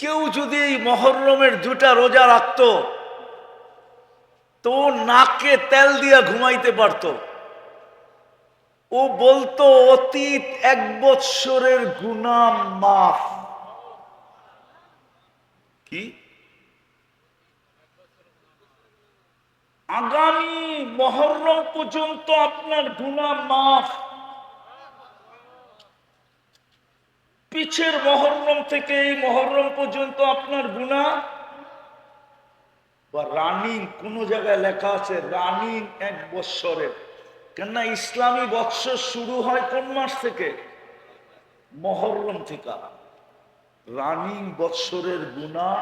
কেউ যদি এই মহরমের 2টা রোজা রাখতো তো নাকে তেল দিয়া ঘুমাইতে পারত। ও বলতো অতীত 1 বৎসরের গুনাহ মাফ। কি আগামী মহরম পর্যন্ত আপনার গুনাহ মাফ, পিছের মহরম থেকে এই মহরম পর্যন্ত আপনার গুনাহ। বা রানিং কোন জায়গায় লেখা আছে রানিং 1 বৎসরের, কেননা ইসলামী বৎসর শুরু হয় কোন মাস থেকে? মহরম থেকে। রানিং বৎসরের গুনাহ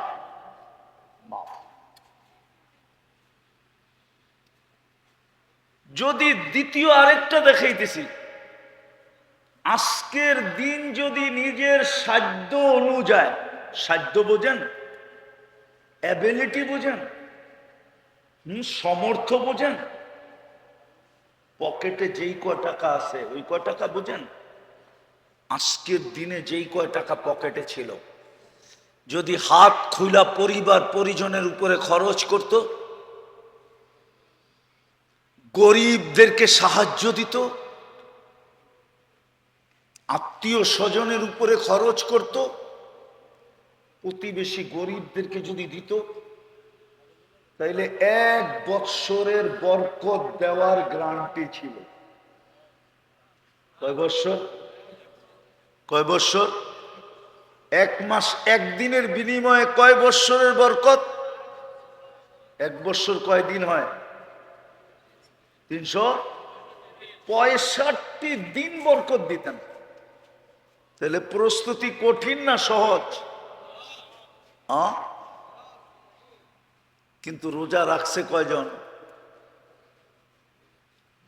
মাফ। যদি দ্বিতীয় আরেকটা দেখাইতেছি, আজকের দিন যদি নিজের সাধ্য অনুযায়ী, সাধ্য বোঝেন, অ্যাবিলিটি বোঝেন, সমর্থ বোঝেন, পকেটে যেই কয় টাকা আছে ওই কয় টাকা বোঝেন, আজকের দিনে যেই কয় টাকা পকেটে ছিল যদি হাত খুলা পরিবার পরিজনের উপরে খরচ করত, গরিবদেরকে সাহায্য দিত, আত্মীয় স্বজনের উপরে খরচ করত, প্রতিবেশী গরিবদেরকে যদি দিত, তাইলে 1 বৎসরের বরকত দেওয়ার গ্যারান্টি ছিল। কয় বৎসর? কয় বৎসর? 1 মাস 1 দিনের বিনিময়ে কয় বৎসরের বরকত? 1 বৎসর কয় দিন হয়? 365 দিন বরকত দিতেন। তাহলে প্রস্তুতি কঠিন না সহজ? কিন্তু রোজা রাখছে কয়জন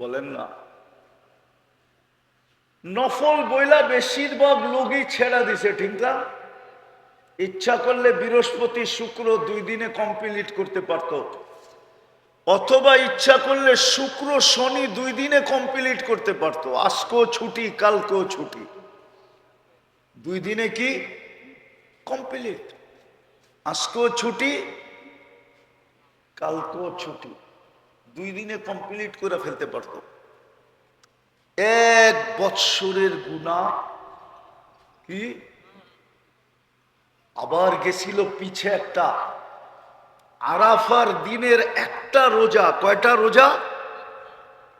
বলেন না? নফল বইলা বেশিরভাগ লোকই ছেড়া দিছে, ঠিক না? ইচ্ছা করলে বৃহস্পতি শুক্র 2 দিনে কমপ্লিট করতে পারত, অথবা ইচ্ছা করলে শুক্র শনি 2 দিনে কমপ্লিট করতে পারত। আজকেও ছুটি, কালকেও ছুটি, 2 দিনে কি কমপ্লিট? আজকেও ছুটি, কালকেও ছুটি, 2 দিনে কমপ্লিট করে ফেলতে পারত। 1 বৎসরের গুনাহ কি? আবার গেছিল পিছে একটা আরাফার দিনের একটা রোজা। কয়টা রোজা?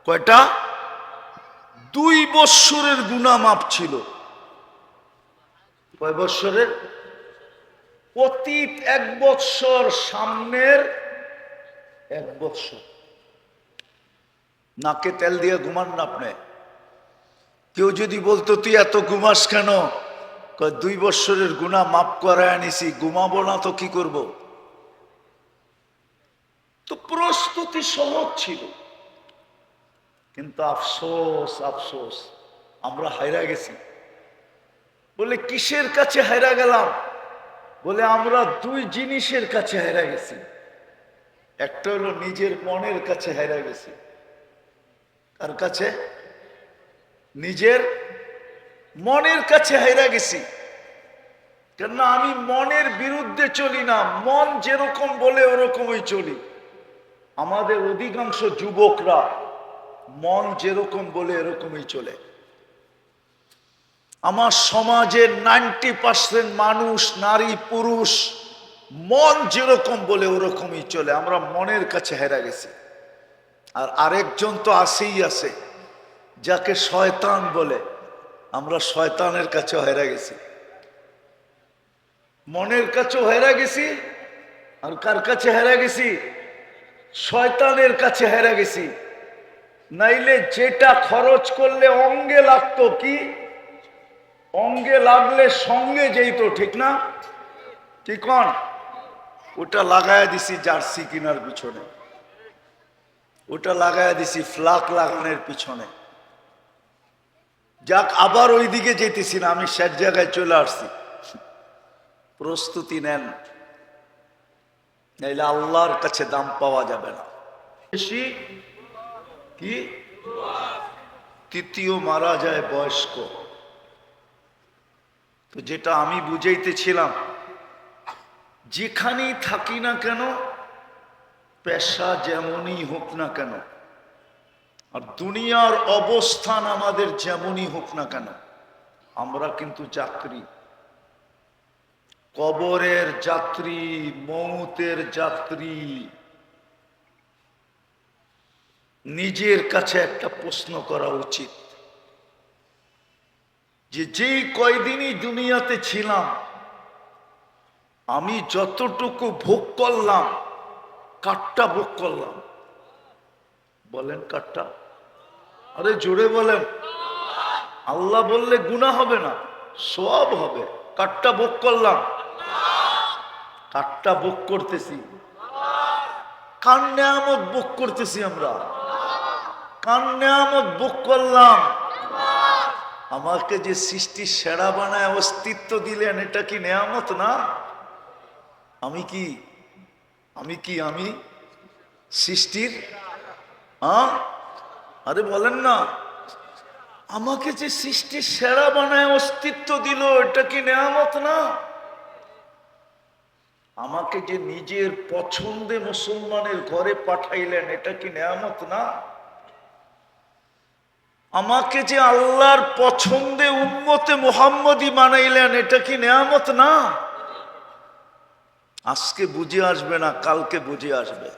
কয়টা? 2 বৎসরের গুনাহ মাপ ছিল। কয় বৎসরের? অতীত 1 বৎসর, সামনের 1 বৎসর। নাকে তেল দিয়ে ঘুমান না আপনি? কেউ যদি বলতো তুই এত ঘুমাস কেন? 2 বৎসরের গুনাহ মাফ করায় আনিছি, ঘুমাবো না তো কি করব? তো প্রস্তুতি সহজ ছিল, কিন্তু আফসোস আফসোস আমরা হাইরা গেছি। বলে কিসের কাছে হাইরা গেলাম? বলে আমরা 2 জিনিসের কাছে হাইরা গেছি। একটা হলো নিজের মনের কাছে হাইরা গেছি। কার কাছে? নিজের মনের কাছে হাইরা গেছি। কেননা আমি মনের বিরুদ্ধে চলি না, মন যেরকম বলে ওরকমই চলি। আমাদের অধিকাংশ যুবকরা মন যেরকম বলে এরকমই চলে। আমার সমাজের 90% মানুষ, নারী পুরুষ, মন যেরকম বলে ওরকমই চলে। আমরা মনের কাছে হেরা গেছি। আর আরেকজন তো আছেই আছে, যাকে শয়তান বলে। আমরা শয়তানের কাছেও হেরা গেছি, মনের কাছেও হেরা গেছি। আর কার কাছে হেরা গেছি? শয়তানের কাছে হেরা গেছি। নাইলে যেটা খরচ করলে অঙ্গে লাগতো, কি অঙ্গে লাগলে সঙ্গে যেত, ঠিক না? ঠিক কন? ওটা লাগায় দিছি জার্সি কিনার পিছনে, ওটা লাগায় দিছি ফ্লাক লাগানোর পিছনে। যাক, আবার ওইদিকে যেতেছি না, আমি শেষ জায়গায় চলে আসছি। প্রস্তুতি নেন, নাইলে আল্লাহর কাছে দাম পাওয়া যাবে না। বেশি কি? তৃতীয় মারা যায় বয়স্ক। তো যেটা আমি বুঝাইতেছিলাম, যেখানেই থাকি না কেন, পেশা যেমনই হোক না কেন, আর দুনিয়ার অবস্থান আমাদের যেমনই হোক না কেন, আমরা কিন্তু যাত্রী, কবরের যাত্রী, মৌতের যাত্রী। নিজের কাছে একটা প্রশ্ন করা উচিত যে যেই কয়দিনই দুনিয়াতে ছিলাম, আমি যতটুকু ভোগ করলাম, কাটটা ভোগ করলাম? বলেন কাটটা? আরে জোরে বলেন। আল্লাহ বললে গুনাহ হবে না, সওয়াব হবে। কাটটা ভোগ করলাম? কাটটা ভোগ করতেছি? কার নেয়ামত ভোগ করতেছি আমরা? কার নেয়ামত ভোগ করলাম? আমাকে যে সৃষ্টির সেরা বানায় অস্তিত্ব দিলেন, এটা কি নেয়ামত না? আমি কি আমি সৃষ্টির আরে বলেন না, আমাকে যে সৃষ্টির সেরা বানায় অস্তিত্ব দিল, এটা কি নেয়ামত না? আমাকে যে নিজের পছন্দে মুসলমানের ঘরে পাঠাইলেন, এটা কি নেয়ামত না? আমাকে যে আল্লাহর পছন্দে উম্মতে মুহাম্মদী বানাইলেন, এটা কি নেয়ামত না? আজকে বুঝে আসবে না, কালকে বুঝে আসবে,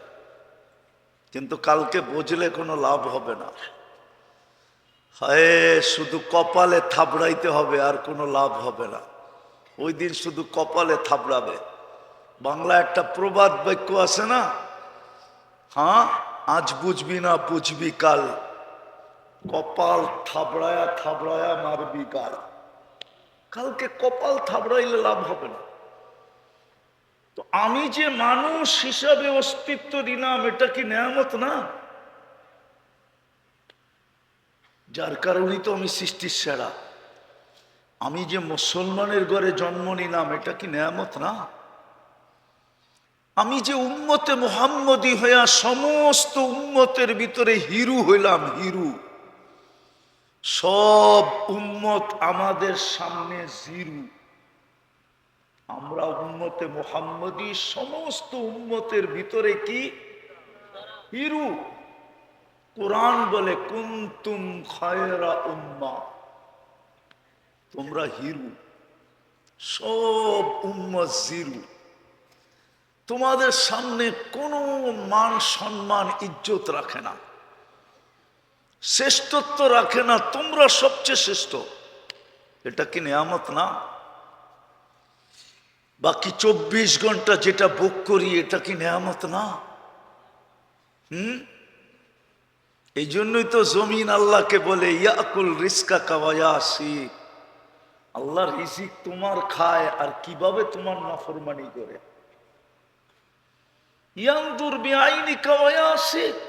কিন্তু কালকে বুঝলে কোনো লাভ হবে না। হায়, শুধু কপালে থাবড়াইতে হবে, আর কোনো লাভ হবে না। ওই দিন শুধু কপালে থাবড়াবে। বাংলা একটা প্রবাদ বাক্য আছে না, হ্যাঁ, আজ বুঝবি না বুঝবি কাল, কপাল থাবড়ায়া থাবড়ায়া মারবি কাল। কালকে কপাল থাবড়াইলে লাভ হবে না। তো আমি যে মানুষ হিসাবে অস্তিত্ব দিলাম, এটা কি নেয়ামত না? যার কারণেই তো আমি সৃষ্টির সেরা। আমি যে মুসলমানের ঘরে জন্ম নিলাম, এটা কি নেয়ামত না? আমি যে উম্মতে মুহাম্মদী হইয়া সমস্ত উম্মতের ভিতরে হিরু হইলাম, হিরু। সব উম্মত আমাদের সামনে জিরু। আমরা উম্মতে মুহাম্মদী সমস্ত উম্মতের ভিতরে কি? হিরু। কোরআন বলে কুনতুম খায়রা উম্মাহ, তোমরা হিরু, সব উম্মত জিরু। তোমাদের সামনে কোনো মান সম্মান ইজ্জত রাখে না, শ্রেষ্ঠত্ব রাখে না, তোমরা সবচেয়ে শ্রেষ্ঠ। এটা কি নেয়ামত না? বাকি 24 ঘন্টা যেটা ভোগ করি, এটা কি নেয়ামত না? এই জন্যই তো জমিন আল্লাহকে বলে ইয়াকুল রিজকা কাওয়ায়াসি, আল্লাহর রিজিক তোমার খায়, আর কিভাবে তোমার নাফরমানি করে। ইয়ানদুর বিআইনিকা ওয়া ইয়াসিক,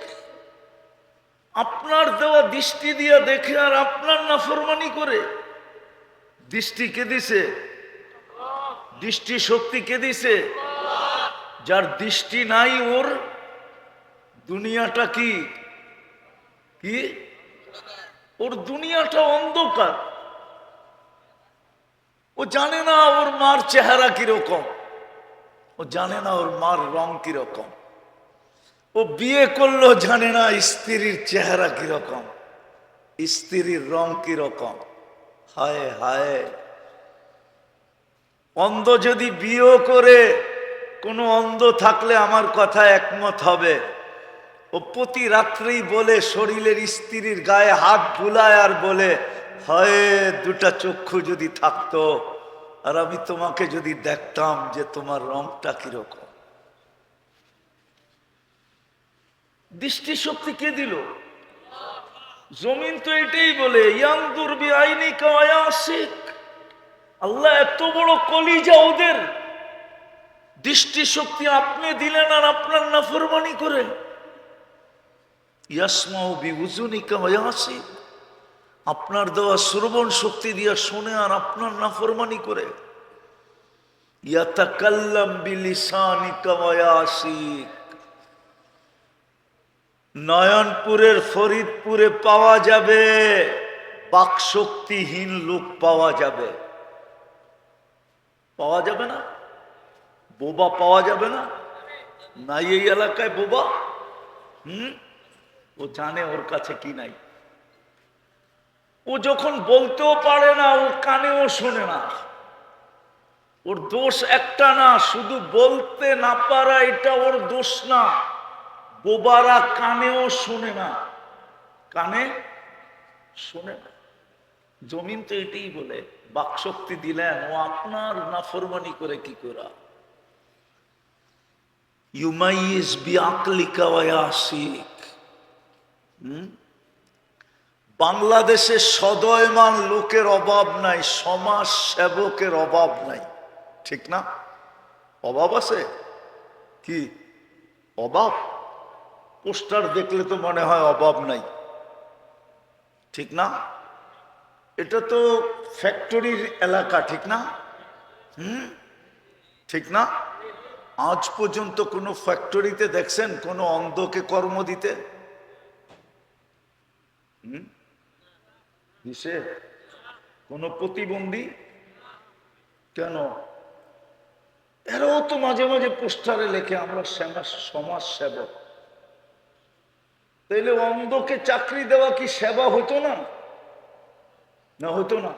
আপনার দেওয়া দৃষ্টি দিয়া দেখে আর আপনার নাফরমানি করে। দৃষ্টি কে দিছে? দৃষ্টি শক্তি কে দিছে? যার দৃষ্টি নাই, ওর দুনিয়াটা কি কি ওর দুনিয়াটা অন্ধকার। ও জানে না ওর মার চেহারা কিরকম, ও জানে না ওর মার রং কিরকম, ও বিয়ে করলো জানে না স্ত্রীর চেহারা কিরকম, স্ত্রীর রং কিরকম। হায় হায়, অন্ধ যদি বিয়ে করে, কোনো অন্ধ থাকলে আমার কথা একমত হবে, ও প্রতি রাত্রেই বলে, শরীরের স্ত্রীর গায়ে হাত বুলায় আর বলে, হয় দুটা চক্ষু যদি থাকতো, আর আমি তোমাকে যদি দেখতাম যে তোমার রংটা কিরকম। দৃষ্টিশক্তি কে দিল? জমিন তো এটাই বলে ইয়ানদুর বিআইনিকা ওয়া ইয়াসিক। আল্লাহ এত বড় কলিজা ওদের, দৃষ্টিশক্তি আপনি দিলেন আর আপনার নাফরমানি করেন। ইয়াসমাউ বিউজুনিকা ওয়া ইয়াসিক, আপনার দেওয়া শ্রবণ শক্তি দিয়া শুনে আর আপনার নাফরমানি করে। ইয়াতাকাল্লাম বিলিসানিকা ওয়া ইয়াসিক, নয়নপুরের ফরিদপুরে পাওয়া যাবে বাকশক্তিহীন লোক, পাওয়া যাবে, পাওয়া যাবে না? বোবা পাওয়া যাবে না? নাই এই এলাকায় বোবা? ও জানে ওর কাছে কি নাই। ও যখন বলতেও পারে না, ও কানেও শোনে না। ওর দোষ একটা না, শুধু বলতে না পারা এটা ওর দোষ না। বোবারা কানেও শোনে না, কানে শোনে না। জমিন তো এটাই বলে, বাকশক্তি দিলেন, ও আপনার নাফরমানি করে কি করা। ইউমাইজ বিআকলিকা ওয়া ইয়াসিক। বাংলাদেশে সদয়মান লোকের অভাব নাই, সমাজ সেবকের অভাব নাই, ঠিক না? অভাব আছে কি? অভাব? পোস্টার দেখলে তো মনে হয় অভাব নাই, ঠিক না? এটা তো ফ্যাক্টরির এলাকা, ঠিক না? ঠিক না? আজ পর্যন্ত কোনো ফ্যাক্টরিতে দেখছেন কোনো অন্ধকে কর্ম দিতে? দিছে? কোনো প্রতিবন্ধী? কেন? এরাও তো মাঝে মাঝে পোস্টারে লেখে আমরা সমাজ সেবক। তাইলে অন্ধকে চাকরি দেওয়া কি সেবা হতো না? না হতো না?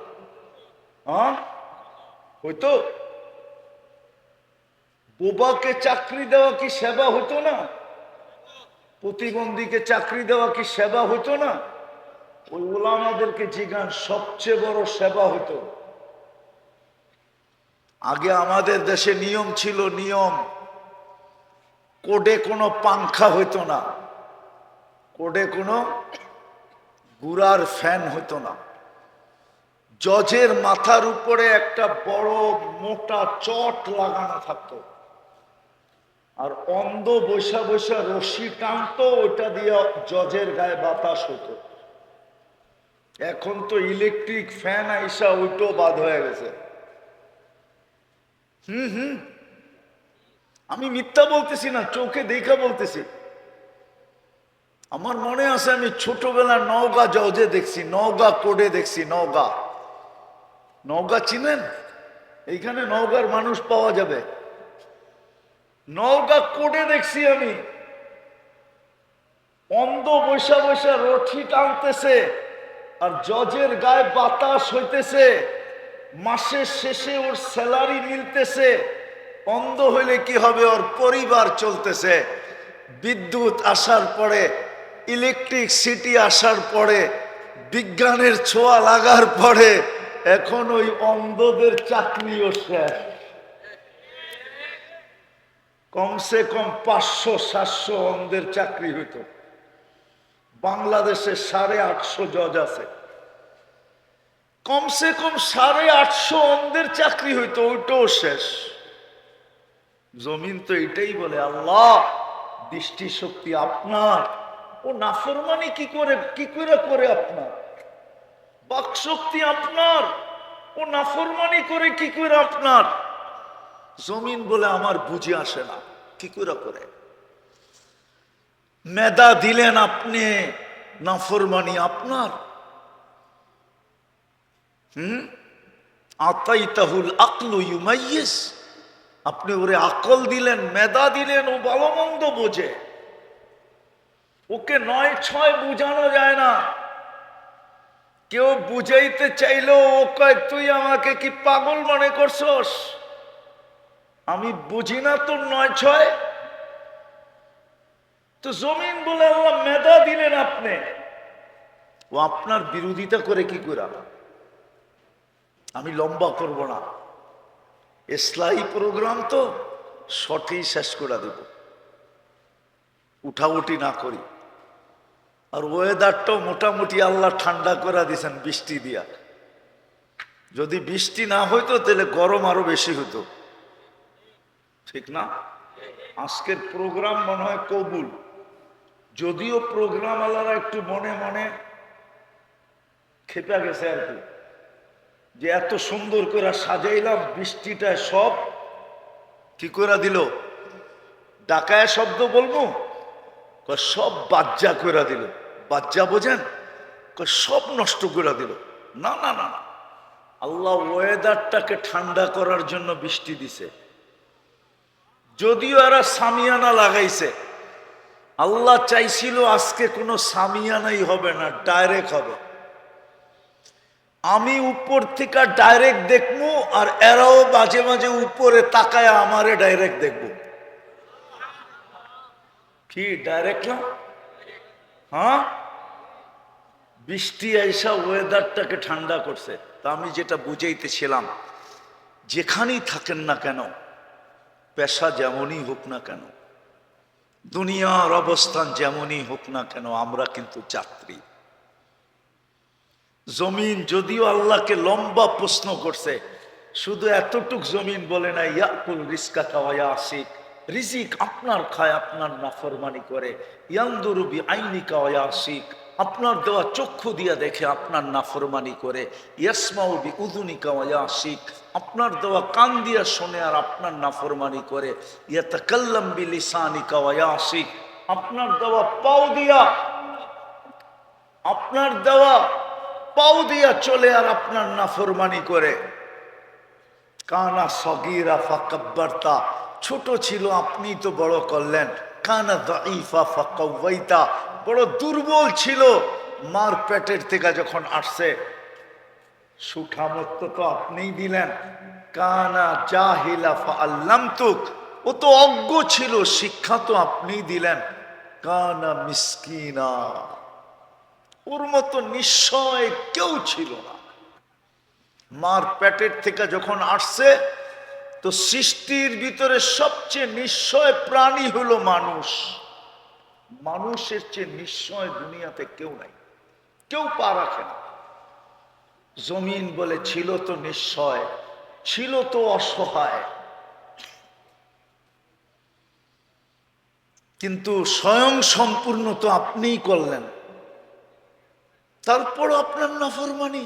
হ্যাঁ হইতো। বোবাকে চাকরি দেওয়া কি সেবা হতো না? প্রতিবন্ধীকে চাকরি দেওয়া কি সেবা হতো না? ওই ওলামাদেরকে জিজ্ঞান, সবচেয়ে বড় সেবা হতো। আগে আমাদের দেশে নিয়ম ছিল, নিয়ম, কোডে কোনো পাংখা হইতো না, কোডে কোনো গুড়ার ফ্যান হইতো না। জজের মাথার উপরে একটা বড় মোটা চট লাগানো থাকতো, আর অন্ধ বৈশা বৈশা রশি টানতো, ওইটা দিয়ে জজের গায়ে বাতাস হতো। এখন তো ইলেকট্রিক ফ্যান আইসা ওইটাও বাদ হয়ে গেছে। আমি মিথ্যা বলতেছি না, চোখে দেখা বলতেছি। আমার মনে আছে আমি ছোটবেলা নওগাঁ জজে দেখছি, নওগাঁ কোর্টে দেখছি। নওগাঁ, নওগাঁ চিনেন? এইখানে নওগাঁর মানুষ পাওয়া যাবে। নওগাঁ কোর্টে দেখছি আমি, অন্ধ বৈশা বৈশা রঠি টানতেছে, আর জজের গায়ে বাতাস হইতেছে। মাসের শেষে ওর স্যালারি মিলতেছে। অন্ধ হইলে কি হবে? ওর পরিবার চলতেছে। বিদ্যুৎ আসার পরে, ইলেকট্রিক সিটি আসার পরে, বিজ্ঞানের ছোঁয়া লাগার পরে এখন ওই অন্ধদের চাকরিও শেষ। কমসে কম 500-700 অন্ধের চাকরি হইতো। বাংলাদেশে 850 জজ আছে, কমসে কম 850 অন্ধের চাকরি হইতো, ওইটাও শেষ। জমিন তো এটাই বলে, আল্লাহ দৃষ্টি শক্তি আপনার, ও নাফরমানি কি করে করে আপনার? বাক শক্তি আপনার, ও নাফরমানি করে কি করে আপনার? জমিন বলে আমার বুঝে আসে না, কি করে করে? মেধা দিলেন আপনি, নাফরমানি আপনার। আতাইতাহুল আকলু ইউমাইয়িজ, আপনি ওরে আকল দিলেন, মেধা দিলেন, ও ভালো মন্দ বোঝে। ওকে 9-6 বুঝানো যায় না। কেউ বুঝাইতে চাইলেও ও কয়, তুই আমাকে কি পাগল মনে করছস? আমি বুঝি না তোর 9-6। তো জমিন বলে আল্লাহ মেধা দিলেন আপনি, ও আপনার বিরোধিতা করে কি করে? আমি লম্বা করব না, ইসলাহি প্রোগ্রাম তো সঠিক শেষ করে দেব, উঠাউটি না করি। আর ওয়েদারটাও মোটামুটি আল্লাহ ঠান্ডা করে দিয়েছেন বৃষ্টি দিয়া। যদি বৃষ্টি না হইতো তাহলে গরম আরো বেশি হতো, ঠিক না? আজকের প্রোগ্রাম মনে হয় কবুল, যদিও প্রোগ্রাম আলারা একটু মনে মনে খেপে গেছে আর কি, যে এত সুন্দর করে সাজাইলাম, বৃষ্টিটা সব কি করে দিল। ডাকায় শব্দ বলবো, সব বাজ্জা করে দিল। বাজ্জা বোঝেন? সব নষ্ট করে দিল। না না না, আল্লাহ ওয়েদারটাকে ঠান্ডা করার জন্য বৃষ্টি দিছে। যদিও এরা সামিয়ানা লাগাইছে, আল্লাহ চাইছিল আজকে কোনো সামিয়ানাই হবে না, ডাইরেক্ট হবে। আমি উপর থেকে ডাইরেক্ট দেখবো, আর এরাও মাঝে মাঝে উপরে তাকায় আমারে ডাইরেক্ট দেখবো। কি ডাইরেক্ট না? হ্যাঁ, বৃষ্টি আইসা ওয়েদারটাকে ঠান্ডা করছে। তা আমি যেটা বুঝাইতেছিলাম, যেখানেই থাকেন না কেন, পেশা যেমনই হোক না কেন, দুনিয়ার অবস্থান যেমনই হোক না কেন, আমরা কিন্তু যাত্রী। জমিন যদিও আল্লাহকে লম্বা প্রশ্ন করছে, শুধু এতটুক জমিন বলে না ইয়াকুল রিজকা ওয়া আসিক, রিজিক আপনার খায়, আপনার নাফরমানি করে। ইয়ানদুরু বিআইনিকা ওয়া আসিক, আপনার দেওয়া চক্ষু দিয়া দেখে, আপনার নাফরমানি করে। ইয়াসমাউ বিউযুনিকা ওয়া আসিক, আপনার দেওয়া কান দিয়া শোনে আর আপনার নাফরমানি করে। ইয়াতাকাল্লাম বিলিসানিকা ওয়া আসিক, আপনার দেওয়া পাও দিয়া, আপনার দেওয়া পাও দিয়া চলে আর আপনার নাফরমানি করে। কানা সগীরা ফাকাব্বারতা, ছোট ছিল আপনি তো বড় করলেন। কানা দাঈফা ফাকাওয়াইতা, বড় দুর্বল ছিল, মার পেটের থেকে যখন আসছে সুঠামত্ব তো আপনিই দিলেন। কানা জাহিলা ফাআল্লামতুক, ও তো অজ্ঞ ছিল, শিক্ষা তো আপনিই দিলেন। কানা মিসকিনা, ওর মতো নিশ্চয় কেউ ছিল না। মার পেটের থেকে যখন আসছে, তো সৃষ্টির ভিতরে সবচেয়ে নিশ্চয় প্রাণী হলো মানুষ। মানুষের চেয়ে নিশ্চয় দুনিয়াতে কেউ নাই, কেউ পা রাখে না। জমিন বলে ছিল তো নিশ্চয়, ছিল তো অসহায়, কিন্তু স্বয়ং সম্পূর্ণ তো আপনিই করলেন। তারপর আপনার নাফরমানি।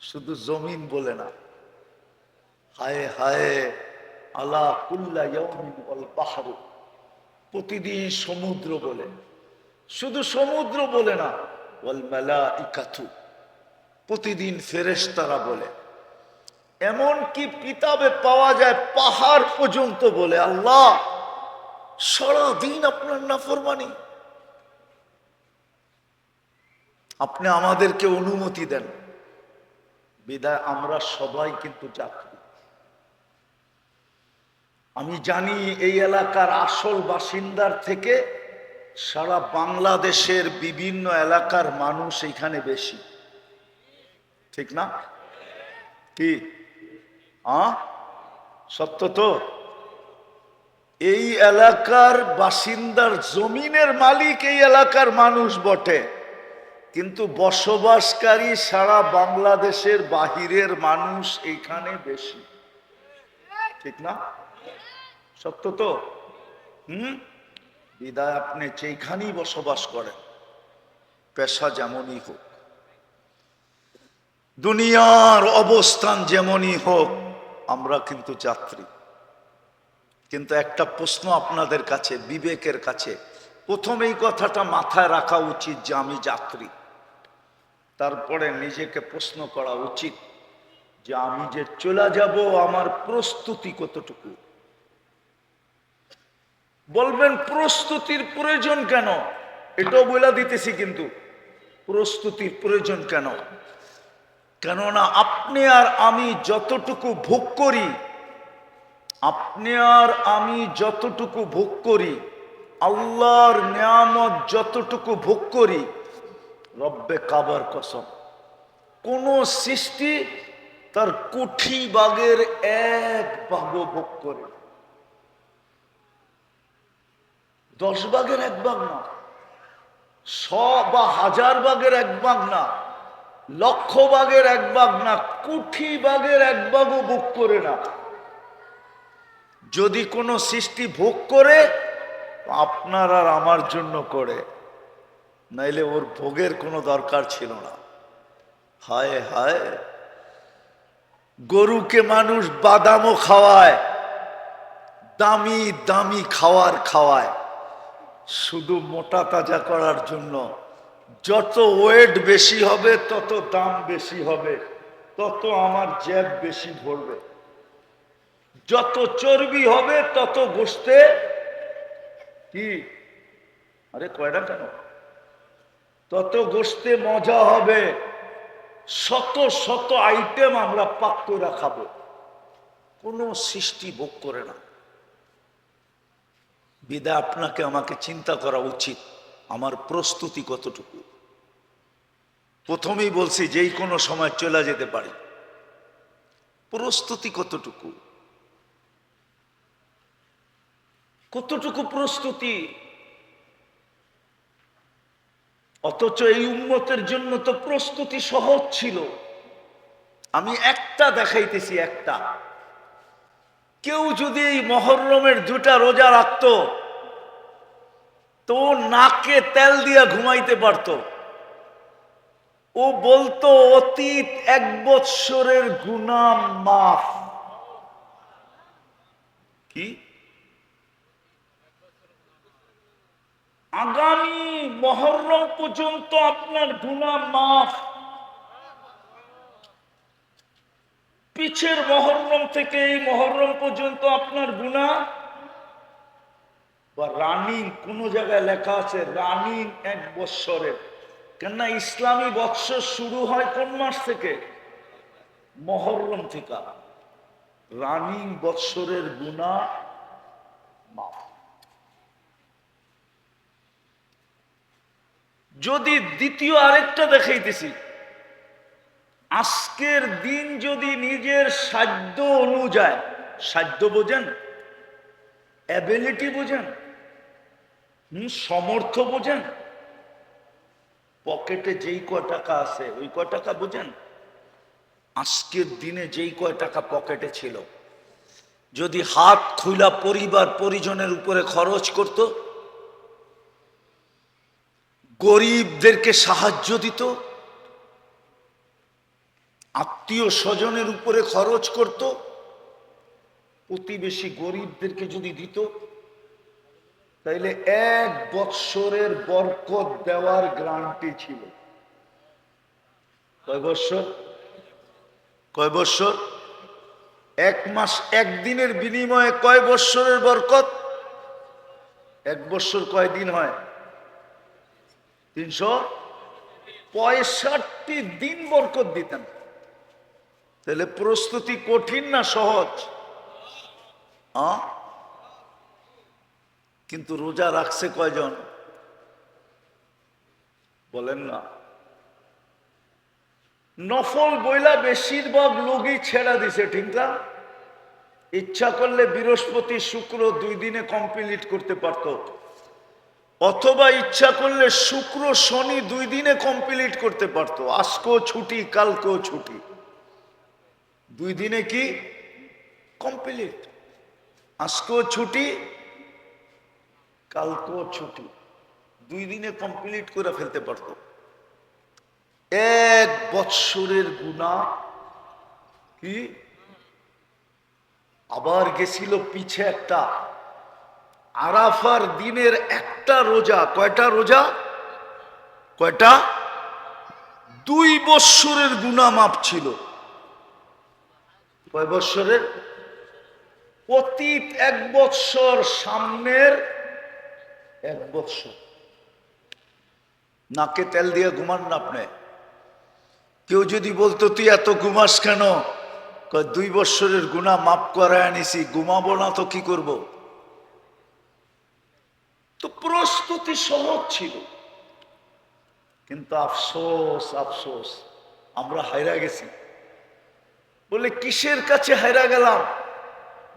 শুধু জমিন বলে না, হায় হায় আলা কুল্লা ইয়াউমিন ওয়াল বাহরু, প্রতিদিন সমুদ্র বলে। শুধু সমুদ্র বলে না, ওয়াল মালাইকাতু, প্রতিদিন ফেরেশতারা বলে। এমন কি কিতাবে পাওয়া যায় পাহাড় পর্যন্ত বলে আল্লাহ সারাদিন আপনার নাফরমানি। আপনি আমাদেরকে অনুমতি দেন, বিদায় আমরা সবাই কিন্তু যাত্রী। আমি জানি এই এলাকার আসল বাসিন্দার থেকে সারা বাংলাদেশের বিভিন্ন এলাকার মানুষ এখানে বেশি, ঠিক না? কি সত্য তো? এই এলাকার বাসিন্দার, জমিনের মালিক এই এলাকার মানুষ বটে, কিন্তু বসবাসকারী সারা বাংলাদেশের বাহিরের মানুষ এইখানে বেশি, ঠিক না? সত্য তো? বিদায় আপনি যেখানেই বসবাস করেন, পেশা যেমনই হোক, দুনিয়ার অবস্থান যেমনই হোক, আমরা কিন্তু যাত্রী। কিন্তু একটা প্রশ্ন আপনাদের কাছে, বিবেকের কাছে, প্রথম এই কথাটা মাথায় রাখা উচিত যে আমি যাত্রী। তারপরে নিজেকে প্রশ্ন করা উচিত যে আমি যে চলে যাব, আমার প্রস্তুতি কতটুকু। বলবেন প্রস্তুতির প্রয়োজন কেন? এটাও বলে দিতেছি, কিন্তু প্রস্তুতির প্রয়োজন কেন? কেননা আপনি আর আমি যতটুকু ভোগ করি, আপনি আর আমি যতটুকু ভোগ করি, আল্লাহর নিয়ামত যতটুকু ভোগ করি, রব্বে কাবার কসম, কোন সৃষ্টি তার কোটি ভাগের এক ভাগও ভোগ করে। 10 ভাগের 1 ভাগ না, 100 বা 1000 ভাগের 1 ভাগ না, লক্ষ ভাগের 1 ভাগ না, কোটি ভাগের 1 ভাগও ভোগ করে না। যদি কোনো সৃষ্টি ভোগ করে, আপনার আর আমার জন্য করে, নাইলে ওর ভোগের কোনো দরকার ছিল না। হায় হায়, গরুকে মানুষ বাদামও খাওয়ায়, দামি দামি খাওয়ার খাওয়ায়, শুধু মোটা তাজা করার জন্য। যত ওয়েট বেশি হবে তত দাম বেশি হবে, তত আমার জেব বেশি ভরবে। যত চর্বি হবে তত গোশতে কি, আরে কয়টা কেন, তত গোশতে মজা হবে। শত শত আইটেম আমরা পাক করে খাবো, কোনো সৃষ্টি ভোগ করে না। বিদায় আপনাকে আমাকে চিন্তা করা উচিত, আমার প্রস্তুতি কতটুকু। প্রথমেই বলছি যেই কোনো সময় চলে যেতে পারি, প্রস্তুতি কতটুকু, কতটুকু প্রস্তুতি। অথচ এই উম্মতের জন্য তো প্রস্তুতি সহজ ছিল। আমি একটা দেখাইতেছি, একটা কেউ যদি এই মহররমের 2টা রোজা রাখতো তো নাকে তেল দিয়া ঘুমাইতে পারত। ও বলতো অতীত 1 বৎসরের গুনাহ মাফ। কি আগামী মহররম পর্যন্ত আপনার গুনাহ মাফ, পিছের মহররম থেকে এই মহররম পর্যন্ত আপনার গুনাহ। বা রানিং কোন জায়গায় লেখা আছে রানিং 1 বৎসরের, কেননা ইসলামী বৎসর শুরু হয় কোন মাস থেকে? মহররম থেকে। রানিং বৎসরের গুনাহ মাফ। যদি দ্বিতীয় আরেকটা দেখাইতেছি, আজকের দিন যদি নিজের সাধ্য অনুযায়ী, সাধ্য বোঝেন, অ্যাবিলিটি বোঝেন, সমর্থ বোঝেন, পকেটে যেই কয় টাকা আছে ওই কয় টাকা বোঝেন, আজকের দিনে যেই কয় টাকা পকেটে ছিল যদি হাত খুলা পরিবার পরিজনের উপরে খরচ করত, গরিবদেরকে সাহায্য দিত, আত্মীয় স্বজনের উপরে খরচ করত, প্রতিবেশী গরিবদেরকে যদি দিত, তাইলে 1 বৎসরের বরকত দেওয়ার গ্যারান্টি ছিল। কয় বৎসর? কয় বৎসর? 1 মাস 1 দিনের বিনিময়ে কয় বৎসরের বরকত? 1 বৎসর কয় দিন হয়? 365 দিন বরকত দিতেন। তাহলে প্রস্তুতি কঠিন না সহজ? কিন্তু রোজা রাখছে কয়জন বলেন না? নফল বইলা বেশিরভাগ লোকই ছেড়া দিছে, ঠিক না? ইচ্ছা করলে বৃহস্পতি শুক্র 2 দিনে কমপ্লিট করতে পারত, অথবা ইচ্ছা করলে শুক্র শনি 2 দিনে কমপ্লিট করতে পারত। আজকেও ছুটি, কালকেও ছুটি, 2 দিনে কি কমপ্লিট। আজকেও ছুটি, কালকেও ছুটি, 2 দিনে কমপ্লিট করে ফেলতে পারত। 1 বৎসরের গুনাহ কি। আবার গেছিল পিছে একটা আরাফার দিনের একটা রোজা, কয়টা রোজা? কয়টা? 2 বৎসরের গুনাহ মাপ ছিল। কয় বৎসরের? অতীত 1 বৎসর, সামনের 1 বৎসর। নাকে তেল দিয়ে ঘুমান না আপনি। কেউ যদি বলতো তুই এত ঘুমাস কেন? 2 বৎসরের গুনাহ মাফ করায় আনিছি, ঘুমাবো না তো কি করব? তো প্রস্তুতি সহজ ছিল, কিন্তু আফসোস আফসোস আমরা হাইরা গেছি। বলে কিসের কাছে হাইরা গেলাম?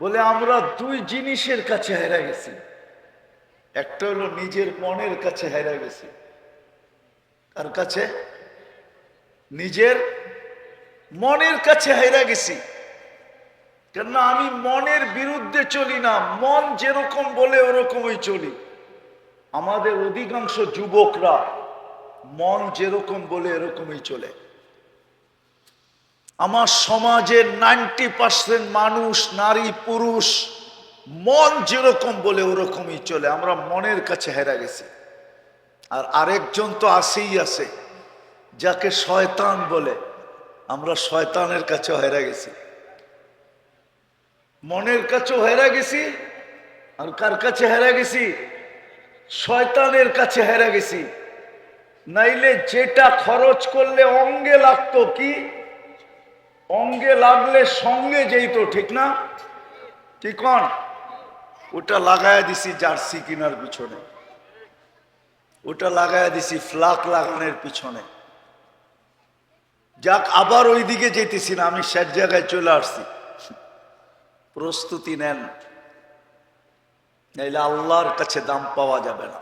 বলে আমরা 2 জিনিসের কাছে হাইরা গেছি। একটা হলো নিজের মনের কাছে হাইরা গেছি। কার কাছে? নিজের মনের কাছে হাইরা গেছি। কেননা আমি মনের বিরুদ্ধে চলি না, মন যেরকম বলে ওরকমই চলি। আমাদের অধিকাংশ যুবকরা মন যেরকম বলে এরকমই চলে। আমার সমাজের 90% মানুষ, নারী পুরুষ, মন যেরকম বলে ওরকমই চলে। আমরা মনের কাছে হেরা গেছি। আর আরেকজন তো আছেই আছে, যাকে শয়তান বলে। আমরা শয়তানের কাছে হেরা গেছি। মনের কাছেও হেরা গেছি, আর কার কাছে হেরা গেছি? শয়তানের কাছে হেরা গেছি। নাইলে যেটা খরচ করলে অঙ্গে লাগতো, কি অঙ্গে লাগলে সঙ্গে যেত, ঠিক না? ঠিক কন? ওটা লাগায় দিছি জার্সি কিনার পিছনে, ওটা লাগায় দিছি ফ্লাক লাগানোর পিছনে। যাক, আবার ওই দিকে যেতেছি না, আমি শেষ জায়গায় চলে আসছি। প্রস্তুতি নেন, নাইলে আল্লাহর কাছে দাম পাওয়া যাবে না।